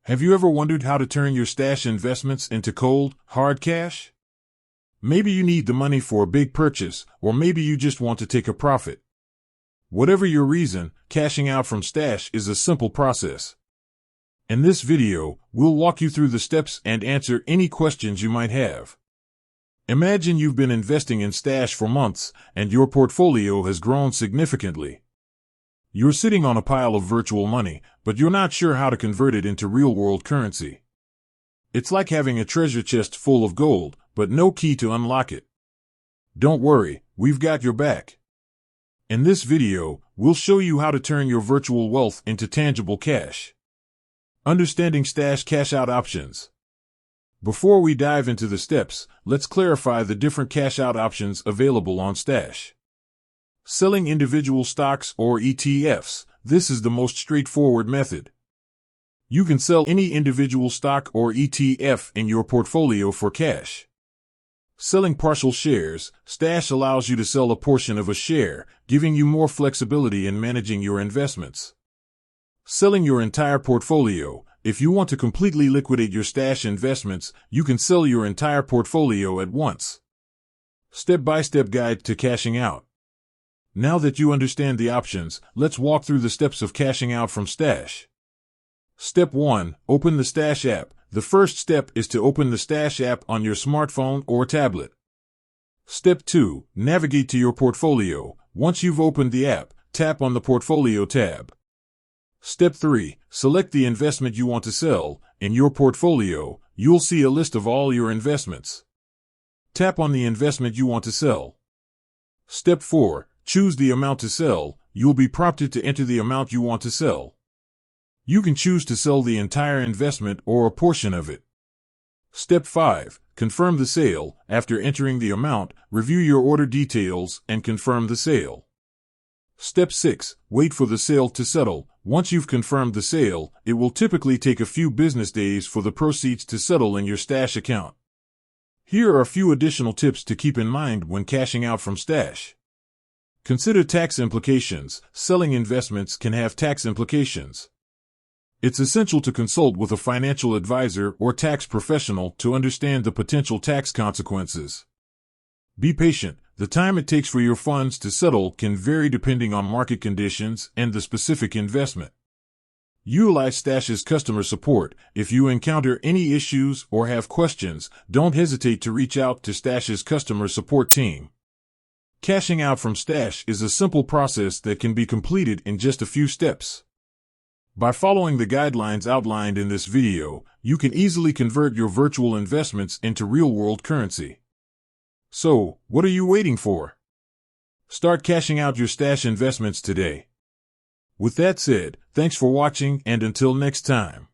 Have you ever wondered how to turn your stash investments into cold, hard cash? Maybe you need the money for a big purchase, or maybe you just want to take a profit. Whatever your reason, cashing out from stash is a simple process. In this video, we'll walk you through the steps and answer any questions you might have. Imagine you've been investing in stash for months, and your portfolio has grown significantly. You're sitting on a pile of virtual money, but you're not sure how to convert it into real-world currency. It's like having a treasure chest full of gold, but no key to unlock it. Don't worry, we've got your back. In this video, we'll show you how to turn your virtual wealth into tangible cash. Understanding stash cash-out options. Before we dive into the steps, let's clarify the different cash-out options available on stash. Selling individual stocks or ETFs. This is the most straightforward method. You can sell any individual stock or ETF in your portfolio for cash. Selling partial shares. Stash allows you to sell a portion of a share, giving you more flexibility in managing your investments. Selling your entire portfolio. If you want to completely liquidate your stash investments, you can sell your entire portfolio at once. Step-by-step guide to cashing out. Now that you understand the options, let's walk through the steps of cashing out from stash. Step 1. Open the Stash app. The first step is to open the Stash app on your smartphone or tablet. Step 2. Navigate to your portfolio. Once you've opened the app, tap on the Portfolio tab. Step 3. Select the investment you want to sell. In your portfolio, you'll see a list of all your investments. Tap on the investment you want to sell. Step 4. Choose the amount to sell. You'll be prompted to enter the amount you want to sell. You can choose to sell the entire investment or a portion of it. Step 5. Confirm the sale. After entering the amount, review your order details and confirm the sale. Step 6. Wait for the sale to settle. Once you've confirmed the sale, it will typically take a few business days for the proceeds to settle in your stash account. Here are a few additional tips to keep in mind when cashing out from stash. Consider tax implications. Selling investments can have tax implications. It's essential to consult with a financial advisor or tax professional to understand the potential tax consequences. Be patient. The time it takes for your funds to settle can vary depending on market conditions and the specific investment. Utilize Stash's customer support. If you encounter any issues or have questions, don't hesitate to reach out to Stash's customer support team. Cashing out from stash is a simple process that can be completed in just a few steps. By following the guidelines outlined in this video, you can easily convert your virtual investments into real-world currency. So, what are you waiting for? Start cashing out your stash investments today. With that said, thanks for watching, and until next time.